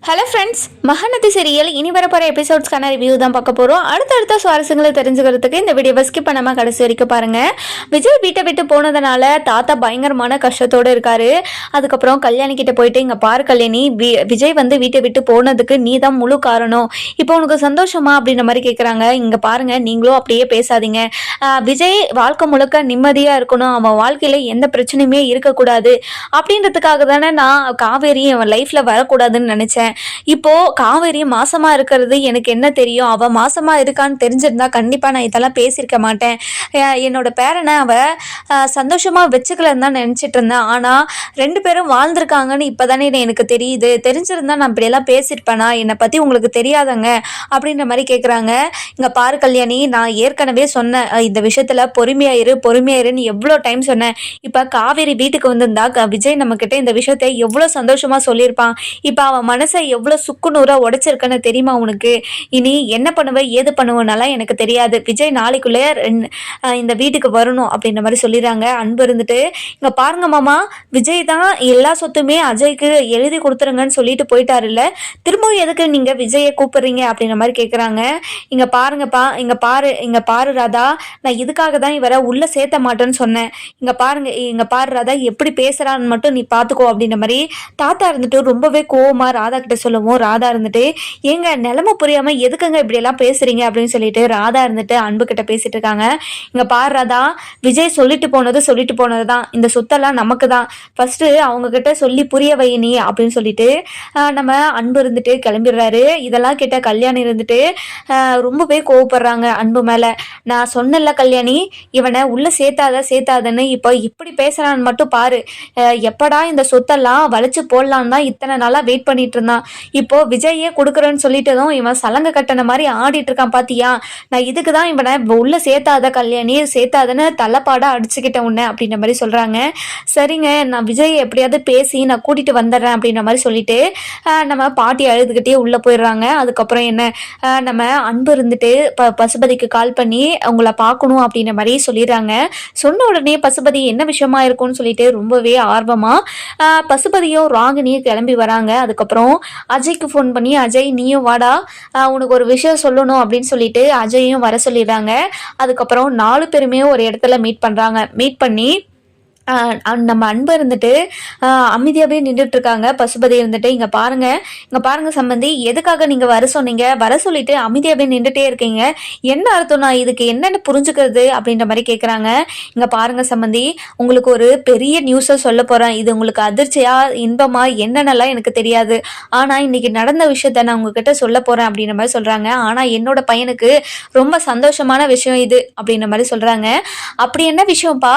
Hello friends, Mahanadi serial இனி வரப்போகிற எபிசோட்ஸ்க்கான review தான் பார்க்க போகிறோம். அடுத்தடுத்த சுவாரஸ்யங்களை தெரிஞ்சுக்கிறதுக்கு இந்த வீடியோவை ஸ்கிப் பண்ணாமல் கடைசி வரைக்கும் பாருங்கள். விஜய் வீட்டை விட்டு போனதுனால தாத்தா பயங்கரமான கஷ்டத்தோடு இருக்காரு. அதுக்கப்புறம் கல்யாணி கிட்ட போயிட்டு, இங்கே பாரு கல்யாணி, விஜய் வந்து வீட்டை விட்டு போனதுக்கு நீ தான் முழு காரணம். இப்போ உனக்கு சந்தோஷமா அப்படின்ற மாதிரி கேட்குறாங்க. இங்கே பாருங்கள், நீங்களும் அப்படியே பேசாதீங்க. விஜய் வாழ்க்கை முழுக்க நிம்மதியாக இருக்கணும், அவன் வாழ்க்கையில் எந்த பிரச்சனையுமே இருக்கக்கூடாது அப்படின்றதுக்காக தானே நான் காவேரி அவன் லைஃப்பில் வரக்கூடாதுன்னு நினச்சேன். இப்போ காவேரி மாசமா இருக்கிறது எனக்கு என்ன தெரியும்? அவ மாசமா இருக்கான்னு தெரிஞ்சிருந்தா கண்டிப்பா நான் இதெல்லாம் பேசியிருக்க மாட்டேன். என்னோட பேரனை அவ சந்தோஷமா வச்சுக்கலன்னு தான் நினைச்சிட்டு இருந்தேன். ஆனா 2 பேரும் வாழ்ந்திருக்காங்கன்னு இப்பதானே எனக்கு தெரியுது. தெரிஞ்சிருந்தா நான் இப்படியெல்லாம் பேசியிருப்பேனா? என்னை பத்தி உங்களுக்கு தெரியாதங்க அப்படின்ற மாதிரி கேட்குறாங்க. இங்க பாரு கல்யாணி, நான் ஏற்கனவே சொன்னேன் இந்த விஷயத்துல பொறுமையாயிருன்னு எவ்வளோ டைம் சொன்னேன். இப்ப காவேரி வீட்டுக்கு வந்திருந்தா விஜய் நம்ம கிட்ட இந்த விஷயத்த எவ்வளவு சந்தோஷமா சொல்லியிருப்பான். இப்ப அவன் மனசை எவ்வளவு சுக்குநூறா உடைச்சிருக்கன்னு தெரியுமா உனக்கு? இனி என்ன பண்ணுவ ஏது பண்ணுவனாலாம் எனக்கு தெரியாது. விஜய் நாளைக்குள்ளே இந்த வீட்டுக்கு வரணும் அப்படின்ற மாதிரி சொல்லிடுறாங்க. அன்பு இருந்துட்டு, இங்க பாருங்க மாமா, விஜய் தான் எல்லா சொத்துமே அஜய்க்கு எழுதி கொடுத்துருங்கன்னு சொல்லிட்டு போயிட்டாரு இல்ல, திரும்பவும் எதுக்கு நீங்க விஜயை கூப்பிடுறீங்க அப்படின்ற மாதிரி கேட்குறாங்க. இங்க பாருங்கப்பா, இங்க பாரு ராதா, நான் இதுக்காக தான் இவரை உள்ள சேர்த்த மாட்டேன்னு சொன்னேன். இங்க பாரு ராதா, எப்படி பேசுறான்னு மட்டும் நீ பாத்துக்கோ அப்படின்ற மாதிரி தாத்தா இருந்துட்டு ரொம்பவே கோவமா ராதா கிட்ட சொல்லவும், ராதா இருந்துட்டு, ஏங்க நிலைமை புரியாம எதுக்குங்க இப்படி எல்லாம் பேசுறீங்க அப்படின்னு சொல்லிட்டு ராதா இருந்துட்டு அன்பு கிட்ட பேசிட்டு இருக்காங்க. இங்க பாரு ராதா, விஜய் சொல்லிட்டு போனதுதான், இந்த சொத்தெல்லாம் நமக்கு தான், ஃபர்ஸ்ட் அவங்க கிட்ட சொல்லி புரிய வை நீ அப்படின்னு சொல்லிட்டு நம்ம அன்பு இருந்துட்டு கிளம்பிடுறாரு. இதெல்லாம் கேட்ட கல்யாணி இருந்துட்டு ரொம்பவே கோவப்படுறாங்க அன்பு மேல. நான் சொன்னல கல்யாணி, இவனை உள்ள சேர்த்தாதன்னு இப்போ இப்படி பேசுறான்னு மட்டும் பாரு. எப்படா இந்த சொத்தெல்லாம் வளைச்சு போடலான்னு தான் இத்தனை நாளா வெயிட் பண்ணிட்டு இருந்தான். இப்போ விஜயே கொடுக்குறேன்னு சொல்லிட்டதும் இவன் சலங்க கட்டண மாதிரி ஆடிட்டு இருக்கான் பாத்தியா? நான் இதுக்கு தான் இவனை உள்ள சேர்த்தாத கல்யாணி, சேர்த்தாதன்னு தலைப்பாடா அடிச்சுக்கிட்டேன் உன்ன அப்படின்ற மாதிரி சொல்றாங்க. சரிங்க, நான் விஜய் எப்படியாவது பேசி நான் கூட்டிட்டு வந்துடுறேன் அப்படின்ற மாதிரி சொல்லிட்டு நம்ம பாட்டி அழுதுகிட்டே உள்ள போயிடுறாங்க. அதுக்கப்புறம் என்ன, நம்ம அன்பு இருந்துட்டு பசுபதிக்கு கால் பண்ணி உங்களை பார்க்கணும் அப்படின்ற மாதிரி சொல்லிடுறாங்க. சொன்ன உடனே பசுபதி என்ன விஷயமா இருக்கும்னு சொல்லிட்டு ரொம்பவே ஆர்வமா பசுபதியும் ராகினியும் கிளம்பி வராங்க. அதுக்கப்புறம் அஜய்க்கு ஃபோன் பண்ணி, அஜய் நீயும் வாடா, உனக்கு ஒரு விஷயம் சொல்லணும் அப்படின்னு சொல்லிட்டு அஜயும் வர சொல்லிடுறாங்க. அதுக்கப்புறம் 4 பேருமே ஒரு இடத்துல மீட் பண்ணி நம்ம அன்பு இருந்துட்டு அமைதியாகவே நின்றுட்டு இருக்காங்க. பசுபதி இருந்துட்டு, இங்கே பாருங்க சம்பந்தி, எதுக்காக நீங்கள் வர சொன்னீங்க? வர சொல்லிட்டு அமைதியாகவே நின்றுட்டே இருக்கீங்க, என்ன அர்த்தம்? நான் இதுக்கு என்னென்னு புரிஞ்சுக்கிறது அப்படின்ற மாதிரி கேட்குறாங்க. இங்கே பாருங்க சம்பந்தி, உங்களுக்கு ஒரு பெரிய நியூஸை சொல்ல போகிறேன். இது உங்களுக்கு அதிர்ச்சியா இன்பமா என்னென்னலாம் எனக்கு தெரியாது. ஆனால் இன்னைக்கு நடந்த விஷயத்த நான் உங்ககிட்ட சொல்ல போகிறேன் அப்படின்ற மாதிரி சொல்கிறாங்க. ஆனால் என்னோட பையனுக்கு ரொம்ப சந்தோஷமான விஷயம் இது அப்படின்ற மாதிரி சொல்கிறாங்க. அப்படி என்ன விஷயம்ப்பா?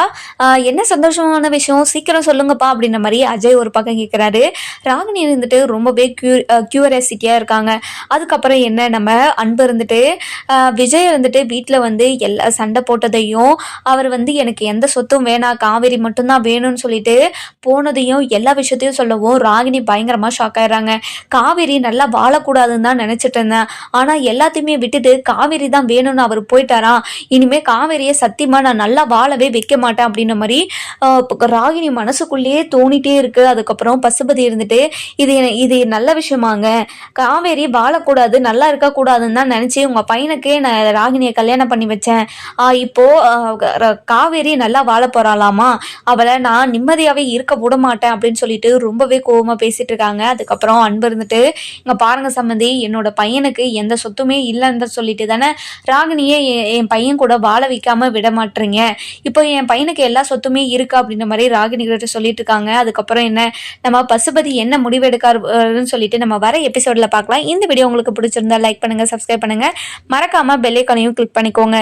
என்ன சந்தோஷமான விஷயம், சீக்கிரம் சொல்லுங்கப்பா அப்படின்ற மாதிரி அஜய் ஒரு பக்கம் கேட்கிறாரு. ராகினி இருந்துட்டு ரொம்பவே கியூரியாசிட்டியா இருக்காங்க. அதுக்கப்புறம் என்ன, நம்ம அன்பு இருந்துட்டு விஜய் இருந்துட்டு வீட்டில் வந்து எல்லா சண்டை போட்டதையும், அவர் வந்து எனக்கு எந்த சொத்தும் வேணாம், காவேரி மட்டும்தான் வேணும்னு சொல்லிட்டு போனதையும் எல்லா விஷயத்தையும் சொல்லவும் ராகினி பயங்கரமா ஷாக் ஆயிடுறாங்க. காவேரி நல்லா வாழக்கூடாதுன்னு தான் நினைச்சிட்டு இருந்தேன், ஆனா எல்லாத்தையுமே விட்டுட்டு காவேரி தான் வேணும்னு அவர் போயிட்டாராம். இனிமே காவேரியை சத்தியமா நான் நல்லா வாழவே வைக்க மாட்டேன் அப்படின்ற மாதிரி ராகினி மனசுக்குள்ளேயே தோணிட்டே இருக்கு. அதுக்கப்புறம் பசுபதி இருந்துட்டு, இது நல்ல விஷயமாங்க, காவேரி வாழக்கூடாது நல்லா இருக்கக்கூடாதுன்னு தான் நினைச்சு உங்க பையனுக்கே நான் ராகினியை கல்யாணம் பண்ணி வச்சேன். இப்போ காவேரி நல்லா வாழ போறாளாமா, அவளை நான் நிம்மதியாவே இருக்க விட மாட்டேன் அப்படின்னு சொல்லிட்டு ரொம்பவே கோவமா பேசிட்டு இருக்காங்க. அதுக்கப்புறம் அன்பு இருந்துட்டு, இங்க பாருங்க சம்பந்தி, என்னோட பையனுக்கு எந்த சொத்துமே இல்லைன்னு சொல்லிட்டு தானே ராகினியே என் பையன் கூட வாழ வைக்காம விட மாட்டீங்க. இப்போ என் பையனுக்கு எல்லா சொத்துமே இருக்கு அப்படின்ற மாதிரி ராகினி கிட்ட சொல்லிட்டு இருக்காங்க. அதுக்கப்புறம் என்ன, நம்ம பசுபதி என்ன முடிவு எடுக்காருன்னு சொல்லிட்டு நம்ம வர எபிசோட்ல பார்க்கலாம். இந்த வீடியோ உங்களுக்கு பிடிச்சிருந்தா லைக் பண்ணுங்க, சப்ஸ்கிரைப் பண்ணுங்க, மறக்காம பெல் ஐகானையும் கிளிக் பண்ணிக்கோங்க.